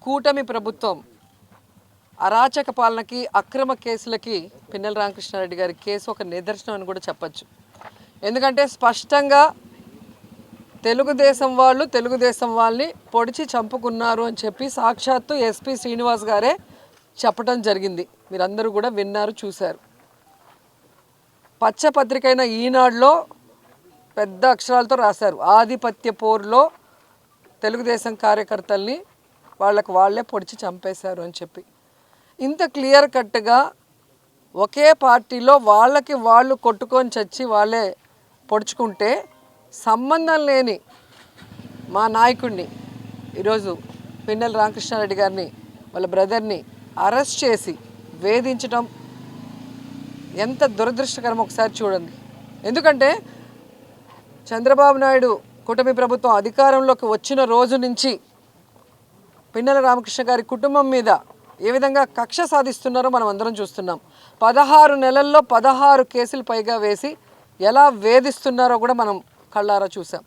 కూటమి ప్రభుత్వం అరాచక పాలనకి అక్రమ కేసులకి పిన్నెల రామకృష్ణారెడ్డి గారి కేసు ఒక నిదర్శనం అని కూడా చెప్పచ్చు. ఎందుకంటే స్పష్టంగా తెలుగుదేశం వాళ్ళని పొడిచి చంపుకున్నారు అని చెప్పి సాక్షాత్తు ఎస్పీ శ్రీనివాస్ గారే చెప్పడం జరిగింది. మీరందరూ కూడా విన్నారు, చూశారు. పచ్చపత్రిక అయిన ఈనాడులో పెద్ద అక్షరాలతో రాశారు, ఆధిపత్య పోరులో తెలుగుదేశం కార్యకర్తల్ని వాళ్ళే పొడిచి చంపేశారు అని చెప్పి. ఇంత క్లియర్ కట్గా ఒకే పార్టీలో వాళ్ళకి వాళ్ళు కొట్టుకొని చచ్చి వాళ్ళే పొడుచుకుంటే సంబంధం లేని మా నాయకుడిని ఈరోజు పిన్నెల రామకృష్ణారెడ్డి గారిని వాళ్ళ బ్రదర్ని అరెస్ట్ చేసి వేధించడం ఎంత దురదృష్టకరం ఒకసారి చూడండి. ఎందుకంటే చంద్రబాబు నాయుడు కూటమి ప్రభుత్వం అధికారంలోకి వచ్చిన రోజు నుంచి పిన్నెల రామకృష్ణ గారి కుటుంబం మీద ఏ విధంగా కక్ష సాధిస్తున్నారో మనం అందరం చూస్తున్నాం. 16 నెలల్లో 16 కేసులు పైగా వేసి ఎలా వేధిస్తున్నారో కూడా మనం కళ్ళారా చూసాం.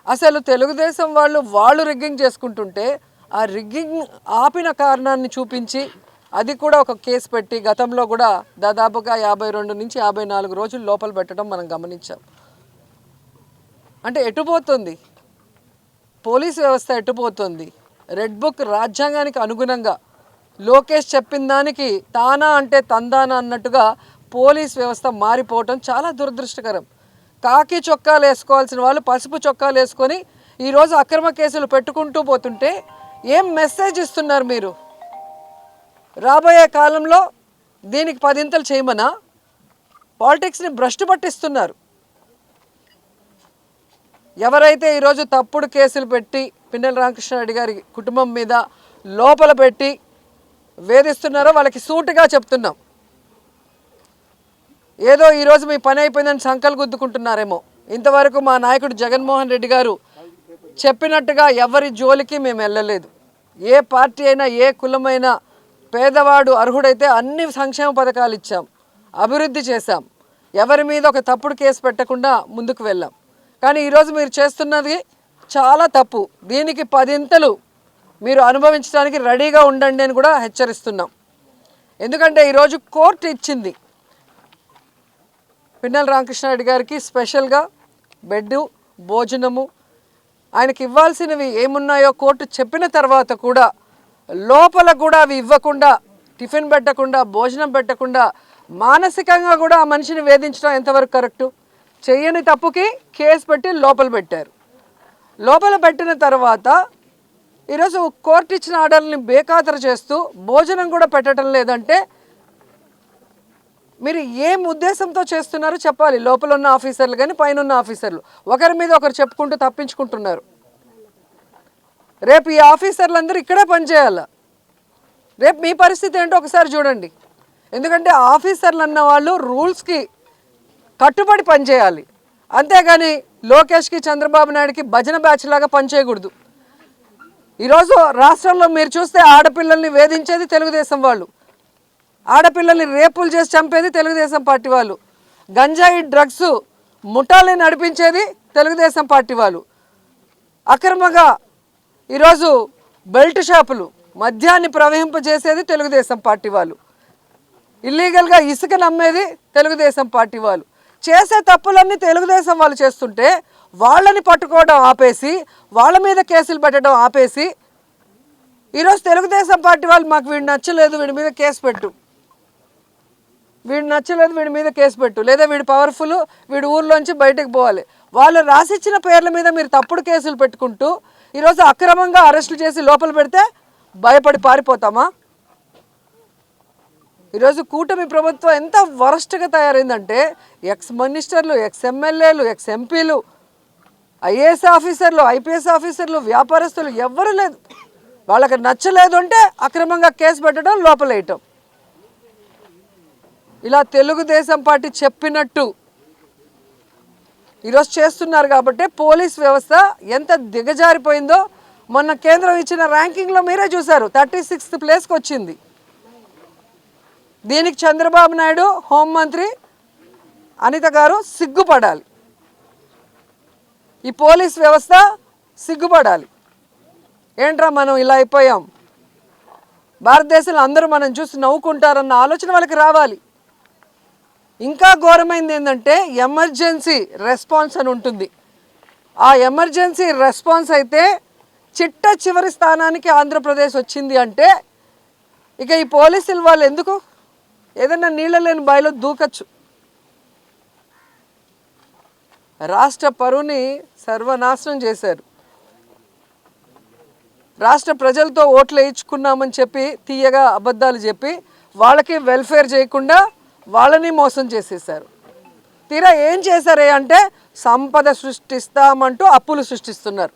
అసలు తెలుగుదేశం వాళ్ళు రిగ్గింగ్ చేసుకుంటుంటే ఆ రిగ్గింగ్ ఆపిన కారణాన్ని చూపించి అది కూడా ఒక కేసు పెట్టి గతంలో కూడా దాదాపుగా 52 నుంచి 54 రోజులు లోపల పెట్టడం మనం గమనించాం. అంటే ఎటుపోతుంది పోలీసు వ్యవస్థ, ఎటుపోతుంది? రెడ్ బుక్ రాజ్యాంగానికి అనుగుణంగా లోకేష్ చెప్పిన దానికి తానా అంటే తందానా అన్నట్టుగా పోలీస్ వ్యవస్థ మారిపోవటం చాలా దురదృష్టకరం. కాకి చొక్కాలు వేసుకోవాల్సిన వాళ్ళు పసుపు చొక్కాలు వేసుకొని ఈరోజు అక్రమ కేసులు పెట్టుకుంటూ పోతుంటే ఏం మెసేజ్ ఇస్తున్నారు మీరు? రాబోయే కాలంలో దీనికి 10 చేయమనా? పాలిటిక్స్ని భ్రష్టు పట్టిస్తున్నారు. ఎవరైతే ఈరోజు తప్పుడు కేసులు పెట్టి పిన్నెల రామకృష్ణారెడ్డి గారి కుటుంబం మీద లోపల పెట్టి వేధిస్తున్నారో వాళ్ళకి సూటిగా చెప్తున్నాం. ఏదో ఈరోజు మీ పని అయిపోయిందని సంకలు గుద్దుకుంటున్నారేమో. ఇంతవరకు మా నాయకుడు జగన్మోహన్ రెడ్డి గారు చెప్పినట్టుగా ఎవరి జోలికి మేము వెళ్ళలేదు. ఏ పార్టీ అయినా, ఏ కులమైనా, పేదవాడు అర్హుడైతే అన్ని సంక్షేమ పథకాలు ఇచ్చాం, అభివృద్ధి చేశాం. ఎవరి మీద ఒక తప్పుడు కేసు పెట్టకుండా ముందుకు వెళ్ళాం. కానీ ఈరోజు మీరు చేస్తున్నది చాలా తప్పు. దీనికి 10 మీరు అనుభవించడానికి రెడీగా ఉండండి అని కూడా హెచ్చరిస్తున్నాం. ఎందుకంటే ఈరోజు కోర్టు ఇచ్చింది పిన్నెల రామకృష్ణారెడ్డి గారికి స్పెషల్గా బెడ్డు, భోజనము, ఆయనకి ఇవ్వాల్సినవి ఏమున్నాయో కోర్టు చెప్పిన తర్వాత కూడా లోపల కూడా అవి ఇవ్వకుండా, టిఫిన్ పెట్టకుండా, భోజనం పెట్టకుండా మానసికంగా కూడా ఆ మనిషిని వేధించడం ఎంతవరకు కరెక్టు? చెయ్యని తప్పుకి కేసు పెట్టి లోపల పెట్టారు. లోపల పెట్టిన తర్వాత ఈరోజు కోర్టు ఇచ్చిన ఆర్డర్ని బేఖాతరు చేస్తూ భోజనం కూడా పెట్టడం లేదంటే మీరు ఏం ఉద్దేశంతో చేస్తున్నారో చెప్పాలి. లోపల ఉన్న ఆఫీసర్లు కానీ పైన ఉన్న ఆఫీసర్లు ఒకరి మీద ఒకరు చెప్పుకుంటూ తప్పించుకుంటున్నారు. రేపు ఈ ఆఫీసర్లందరూ ఇక్కడే పనిచేయాలి. రేపు మీ పరిస్థితి ఏంటో ఒకసారి చూడండి. ఎందుకంటే ఆఫీసర్లు అన్న వాళ్ళు రూల్స్కి కట్టుబడి పనిచేయాలి. అంతేగాని లోకేష్కి, చంద్రబాబు నాయుడుకి భజన బ్యాచ్ లాగా పనిచేయకూడదు. ఈరోజు రాష్ట్రంలో మీరు చూస్తే ఆడపిల్లల్ని వేధించేది తెలుగుదేశం వాళ్ళు, ఆడపిల్లల్ని రేపులు చేసి చంపేది తెలుగుదేశం పార్టీ వాళ్ళు, గంజాయి డ్రగ్స్ ముఠాలని నడిపించేది తెలుగుదేశం పార్టీ వాళ్ళు, అక్రమంగా ఈరోజు బెల్ట్ షాపులు మద్యాన్ని ప్రవహింపజేసేది తెలుగుదేశం పార్టీ వాళ్ళు, ఇల్లీగల్గా ఇసుక నమ్మేది తెలుగుదేశం పార్టీ వాళ్ళు. చేసే తప్పులన్నీ తెలుగుదేశం వాళ్ళు చేస్తుంటే వాళ్ళని పట్టుకోవడం ఆపేసి, వాళ్ళ మీద కేసులు పెట్టడం ఆపేసి ఈరోజు తెలుగుదేశం పార్టీ వాళ్ళు మాకు వీడు నచ్చలేదు, వీడి మీద కేసు పెట్టు, వీడు నచ్చలేదు, వీడి మీద కేసు పెట్టు, లేదా వీడు పవర్ఫుల్, వీడు ఊర్లోంచి బయటకు పోవాలి. వాళ్ళు రాసిచ్చిన పేర్ల మీద మీరు తప్పుడు కేసులు పెట్టుకుంటూ ఈరోజు అక్రమంగా అరెస్టులు చేసి లోపల పెడితే భయపడి పారిపోతామా? ఈరోజు కూటమి ప్రభుత్వం ఎంత వరస్ట్గా తయారైందంటే ఎక్స్ మినిస్టర్లు, ఎక్స్ ఎమ్మెల్యేలు, ఎక్స్ ఎంపీలు, ఐఏఎస్ ఆఫీసర్లు, ఐపీఎస్ ఆఫీసర్లు, వ్యాపారస్తులు ఎవ్వరూ లేదు. వాళ్ళకి నచ్చలేదు అంటే అక్రమంగా కేసు పెట్టడం, లోపలేయటం. ఇలా తెలుగుదేశం పార్టీ చెప్పినట్టు ఈరోజు చేస్తున్నారు. కాబట్టి పోలీస్ వ్యవస్థ ఎంత దిగజారిపోయిందో మొన్న కేంద్రం ఇచ్చిన ర్యాంకింగ్లో మీరే చూశారు. 36th ప్లేస్కి వచ్చింది. దీనికి చంద్రబాబు నాయుడు, హోంమంత్రి అనిత గారు సిగ్గుపడాలి. ఈ పోలీస్ వ్యవస్థ సిగ్గుపడాలి. ఏంట్రా మనం ఇలా అయిపోయాం, భారతదేశంలో అందరూ మనం చూసి నవ్వుకుంటారన్న ఆలోచన వాళ్ళకి రావాలి. ఇంకా ఘోరమైంది ఏంటంటే ఎమర్జెన్సీ రెస్పాన్స్ అని ఉంటుంది. ఆ ఎమర్జెన్సీ రెస్పాన్స్ అయితే చిట్ట చివరి స్థానానికి ఆంధ్రప్రదేశ్ వచ్చింది అంటే ఇక ఈ పోలీసులు వాళ్ళు ఎందుకు ఏదైనా నీళ్ళ లేని బావిలో దూకచ్చు. రాష్ట్ర పరువుని సర్వనాశనం చేశారు. రాష్ట్ర ప్రజలతో ఓట్లు వేయించుకున్నామని చెప్పి తీయగా అబద్ధాలు చెప్పి వాళ్ళకి వెల్ఫేర్ చేయకుండా వాళ్ళని మోసం చేసేసారు. తీరా ఏం చేశారే అంటే సంపద సృష్టిస్తామంటూ అప్పులు సృష్టిస్తున్నారు.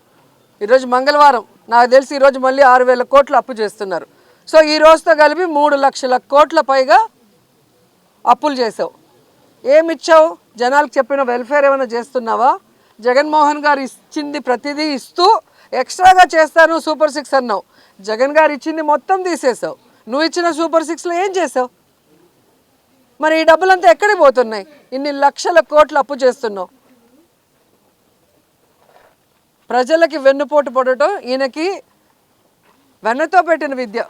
ఈరోజు మంగళవారం నాకు తెలిసి ఈరోజు మళ్ళీ 6,000 కోట్లు అప్పు చేస్తున్నారు. సో ఈ రోజుతో కలిపి 3 లక్షల కోట్ల పైగా అప్పులు చేసావు. ఏమిచ్చావు? జనాలకు చెప్పిన వెల్ఫేర్ ఏమైనా చేస్తున్నావా? జగన్మోహన్ గారు ఇచ్చింది ప్రతిదీ ఇస్తూ ఎక్స్ట్రాగా చేస్తాను సూపర్ 6 అన్నావు. జగన్ గారు ఇచ్చింది మొత్తం తీసేసావు. నువ్వు ఇచ్చిన సూపర్ 6లో ఏం చేసావు? మరి ఈ డబ్బులంతా ఎక్కడికి పోతున్నాయి? ఇన్ని లక్షల కోట్లు అప్పు చేస్తున్నావు. ప్రజలకి వెన్నుపోటు పడటం ఈయనకి వెన్నతో పెట్టిన విద్య.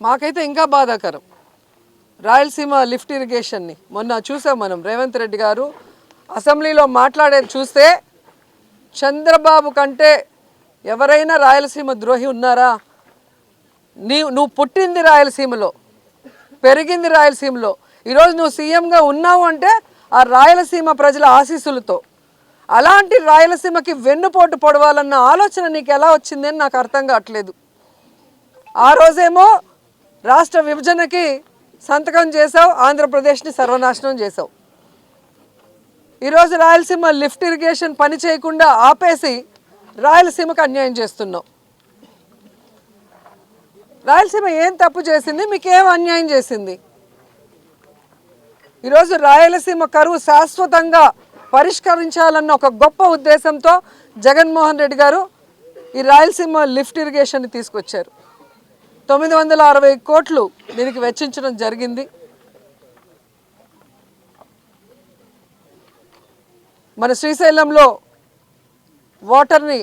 మాకైతే ఇంకా బాధాకరం. రాయలసీమ లిఫ్ట్ ఇరిగేషన్ని మొన్న చూసాం మనం. రేవంత్ రెడ్డి గారు అసెంబ్లీలో మాట్లాడేది చూస్తే చంద్రబాబు కంటే ఎవరైనా రాయలసీమ ద్రోహి ఉన్నారా? నువ్వు పుట్టింది రాయలసీమలో, పెరిగింది రాయలసీమలో. ఈరోజు నువ్వు సీఎంగా ఉన్నావు అంటే ఆ రాయలసీమ ప్రజల ఆశీస్సులతో. అలాంటి రాయలసీమకి వెన్నుపోటు పొడవాలన్న ఆలోచన నీకు ఎలా వచ్చిందని నాకు అర్థం కావట్లేదు. ఆ రోజేమో రాష్ట్ర విభజనకి సంతకం చేసావు, ఆంధ్రప్రదేశ్ని సర్వనాశనం చేసావు. ఈరోజు రాయలసీమ లిఫ్ట్ ఇరిగేషన్ పని చేయకుండా ఆపేసి రాయలసీమకు అన్యాయం చేస్తున్నావు. రాయలసీమ ఏం తప్పు చేసింది? మీకేం అన్యాయం చేసింది? ఈరోజు రాయలసీమ కరువు శాశ్వతంగా పరిష్కరించాలన్న ఒక గొప్ప ఉద్దేశంతో జగన్మోహన్ రెడ్డి గారు ఈ రాయలసీమ లిఫ్ట్ ఇరిగేషన్ని తీసుకొచ్చారు. 960 కోట్లు దీనికి వెచ్చించడం జరిగింది. మన శ్రీశైలంలో వాటర్ని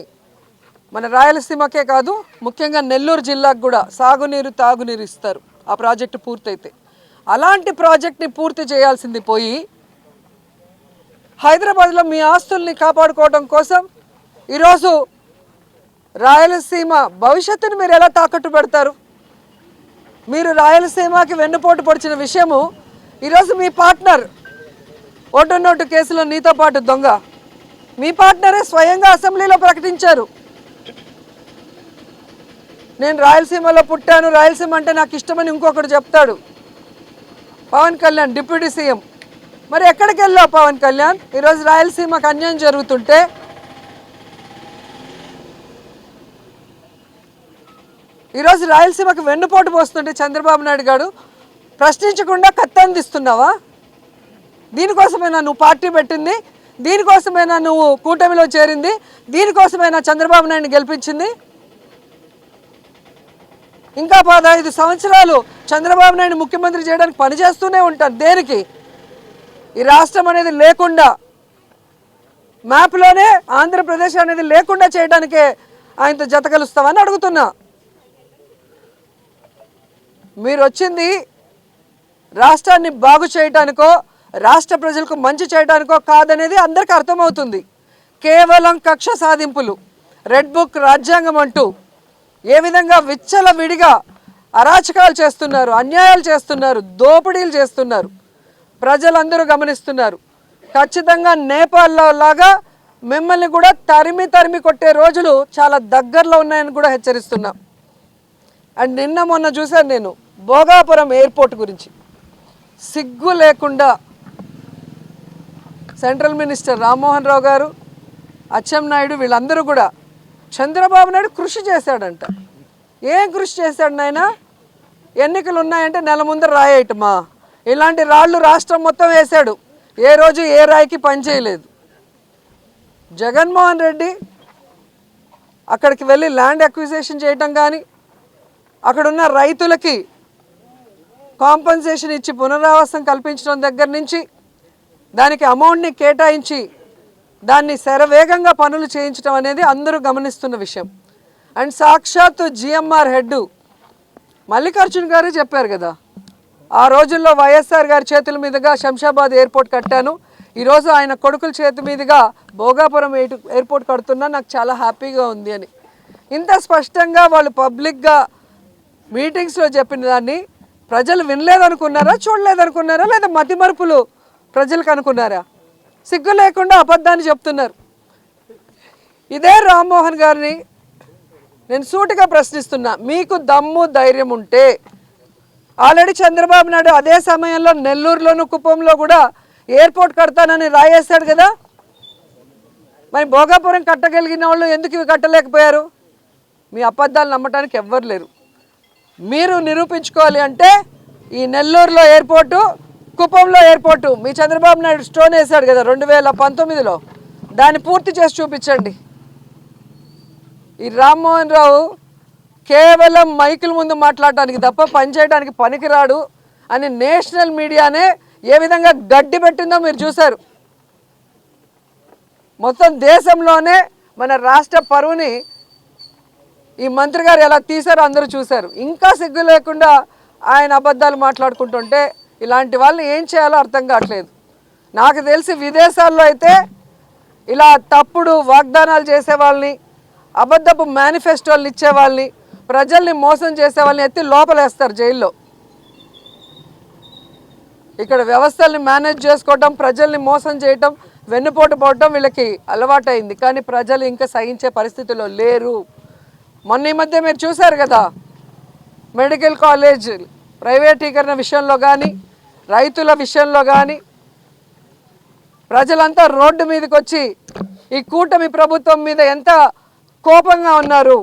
మన రాయలసీమకే కాదు ముఖ్యంగా నెల్లూరు జిల్లాకు కూడా సాగునీరు తాగునీరు ఇస్తారు ఆ ప్రాజెక్టు పూర్తయితే. అలాంటి ప్రాజెక్ట్ని పూర్తి చేయాల్సింది పోయి హైదరాబాద్లో మీ ఆస్తుల్ని కాపాడుకోవడం కోసం ఈరోజు రాయలసీమ భవిష్యత్తుని మీరు ఎలా తాకట్టు పెడతారు? మీరు రాయలసీమకి వెన్నుపోటు పొడిచిన విషయము ఈరోజు మీ పార్ట్నర్ ఓటు నోటు కేసులో నీతో పాటు దొంగ మీ పార్ట్నరే స్వయంగా అసెంబ్లీలో ప్రకటించారు. నేను రాయలసీమలో పుట్టాను, రాయలసీమ అంటే నాకు ఇష్టమని ఇంకొకటి చెప్తాడు. Pawan Kalyan deputy CM. మరి ఎక్కడికి వెళ్ళావు పవన్ కళ్యాణ్? ఈరోజు రాయలసీమకు అన్యాయం జరుగుతుంటే ఈరోజు రాయలసీమకు వెన్నుపోటు పోస్తుంటే చంద్రబాబు నాయుడు గారు ప్రశ్నించకుండా కత్తందిస్తున్నావా? దీనికోసమైనా నువ్వు పార్టీ పెట్టింది? దీనికోసమైనా నువ్వు కూటమిలో చేరింది? దీనికోసమైనా చంద్రబాబు నాయుడిని గెలిపించింది? ఇంకా 15 సంవత్సరాలు చంద్రబాబు నాయుడు ముఖ్యమంత్రి చేయడానికి పనిచేస్తూనే ఉంటారు. దేనికి? ఈ రాష్ట్రం అనేది లేకుండా, మ్యాప్లోనే ఆంధ్రప్రదేశ్ అనేది లేకుండా చేయడానికే ఆయనతో జత కలుస్తామని అడుగుతున్నా. మీరు వచ్చింది రాష్ట్రాన్ని బాగు చేయడానికో రాష్ట్ర ప్రజలకు మంచి చేయడానికో కాదనేది అందరికీ అర్థమవుతుంది. కేవలం కక్ష సాధింపులు, రెడ్ బుక్ రాజ్యాంగం అంటూ ఏ విధంగా విచ్చలవిడిగా అరాచకాలు చేస్తున్నారు, అన్యాయాలు చేస్తున్నారు, దోపిడీలు చేస్తున్నారు ప్రజలందరూ గమనిస్తున్నారు. ఖచ్చితంగా నేపాల్లో లాగా మిమ్మల్ని కూడా తరిమి కొట్టే రోజులు చాలా దగ్గరలో ఉన్నాయని కూడా హెచ్చరిస్తున్నాం. అండ్ నిన్న మొన్న చూశాను నేను భోగాపురం ఎయిర్పోర్ట్ గురించి. సిగ్గు లేకుండా సెంట్రల్ మినిస్టర్ రామ్మోహన్ రావు గారు, అచ్చెన్నాయుడు వీళ్ళందరూ కూడా చంద్రబాబు నాయుడు కృషి చేశాడంట. ఏం కృషి చేశాడు నాయన? ఎన్నికలు ఉన్నాయంటే నెల ముందర రాయేయటమా? ఇలాంటి రాళ్ళు రాష్ట్రం మొత్తం వేశాడు. ఏ రోజు ఏ రాయికి పనిచేయలేదు. జగన్మోహన్ రెడ్డి అక్కడికి వెళ్ళి ల్యాండ్ అక్విజిషన్ చేయటం కానీ, అక్కడున్న రైతులకి కాంపన్సేషన్ ఇచ్చి పునరావాసం కల్పించడం దగ్గర నుంచి దానికి అమౌంట్ని కేటాయించి దాన్ని శరవేగంగా పనులు చేయించడం అనేది అందరూ గమనిస్తున్న విషయం. అండ్ సాక్షాత్తు జిఎంఆర్ హెడ్ మల్లికార్జున్ గారు చెప్పారు కదా, ఆ రోజుల్లో వైఎస్ఆర్ గారి చేతుల మీదుగా శంషాబాద్ ఎయిర్పోర్ట్ కట్టాను, ఈరోజు ఆయన కొడుకుల చేతి మీదుగా భోగాపురం ఎయిర్పోర్ట్ కడుతున్నా, నాకు చాలా హ్యాపీగా ఉంది అని. ఇంత స్పష్టంగా వాళ్ళు పబ్లిక్గా మీటింగ్స్లో చెప్పిన దాన్ని ప్రజలు వినలేదనుకున్నారా, చూడలేదనుకున్నారా, లేదా మతిమరుపులు ప్రజలకు అనుకున్నారా? సిగ్గు లేకుండా అబద్ధాన్ని చెప్తున్నారు. ఇదే రామ్మోహన్ గారిని నేను సూటిగా ప్రశ్నిస్తున్నా, మీకు దమ్ము ధైర్యం ఉంటే ఆల్రెడీ చంద్రబాబు నాయుడు అదే సమయంలో నెల్లూరులోను కుప్పంలో కూడా ఎయిర్పోర్ట్ కడతానని రాయేశాడు కదా, మరి భోగాపురం కట్టగలిగిన వాళ్ళు ఎందుకు ఇవి కట్టలేకపోయారు? మీ అబద్ధాలు నమ్మటానికి ఎవ్వరు లేరు. మీరు నిరూపించుకోవాలి అంటే ఈ నెల్లూరులో ఎయిర్పోర్టు, కుప్పంలో ఎయిర్పోర్టు మీ చంద్రబాబు నాయుడు స్టోన్ వేశాడు కదా 2019లో, దాన్ని పూర్తి చేసి చూపించండి. ఈ రామ్మోహన్ రావు కేవలం మైకుల ముందు మాట్లాడటానికి తప్ప పనిచేయడానికి పనికిరాడు అని నేషనల్ మీడియానే ఏ విధంగా గడ్డి పెట్టిందో మీరు చూశారు. మొత్తం దేశంలోనే మన రాష్ట్ర పరువుని ఈ మంత్రి గారు ఎలా తీశారో అందరూ చూశారు. ఇంకా సిగ్గు లేకుండా ఆయన అబద్ధాలు మాట్లాడుకుంటుంటే ఇలాంటి వాళ్ళని ఏం చేయాలో అర్థం కావట్లేదు. నాకు తెలిసి విదేశాల్లో అయితే ఇలా తప్పుడు వాగ్దానాలు చేసే వాళ్ళని, అబద్ధపు మేనిఫెస్టోలు ఇచ్చే వాళ్ళని, ప్రజల్ని మోసం చేసే వాళ్ళని ఎత్తి లోపలేస్తారు జైల్లో. ఇక్కడ వ్యవస్థల్ని మేనేజ్ చేసుకోవటం, ప్రజల్ని మోసం చేయటం, వెన్నుపోటు పోవటం వీళ్ళకి అలవాటైంది. కానీ ప్రజలు ఇంకా సహించే పరిస్థితిలో లేరు. మొన్న ఈ మధ్య మీరు చూశారు కదా, మెడికల్ కాలేజ్ ప్రైవేటీకరణ విషయంలో కానీ, రైతుల విషయంలో కానీ ప్రజలంతా రోడ్డు మీదకి వచ్చి ఈ కూటమి ప్రభుత్వం మీద ఎంత కోపంగా ఉన్నారు,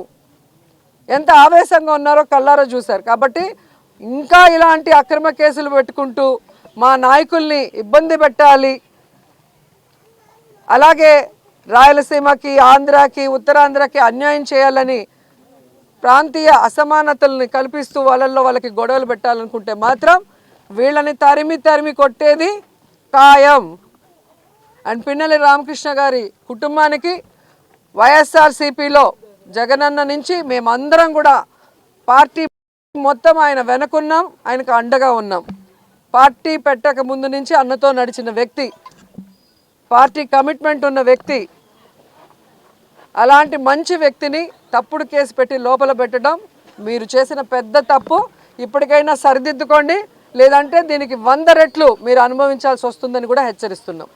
ఎంత ఆవేశంగా ఉన్నారో కళ్ళారో చూశారు. కాబట్టి ఇంకా ఇలాంటి అక్రమ కేసులు పెట్టుకుంటూ మా నాయకుల్ని ఇబ్బంది పెట్టాలి, అలాగే రాయలసీమకి, ఆంధ్రాకి, ఉత్తరాంధ్రకి అన్యాయం చేయాలని ప్రాంతీయ అసమానతల్ని కల్పిస్తూ వాళ్ళకి గొడవలు పెట్టాలనుకుంటే మాత్రం వీళ్ళని తరిమి కొట్టేది ఖాయం. అండ్ పిన్నెల్లి రామకృష్ణ గారి కుటుంబానికి వైఎస్ఆర్సీపీలో జగనన్న నుంచి మేమందరం కూడా పార్టీ మొత్తం ఆయన వెనకున్నాం, ఆయనకు అండగా ఉన్నాం. పార్టీ పెట్టక ముందు నుంచి అన్నతో నడిచిన వ్యక్తి, పార్టీ కమిట్మెంట్ ఉన్న వ్యక్తి. అలాంటి మంచి వ్యక్తిని తప్పుడు కేసు పెట్టి లోపల పెట్టడం మీరు చేసిన పెద్ద తప్పు. ఇప్పటికైనా సరిదిద్దుకోండి, లేదంటే దీనికి 100 రెట్లు మీరు అనుభవించాల్సి వస్తుందని కూడా హెచ్చరిస్తున్నాం.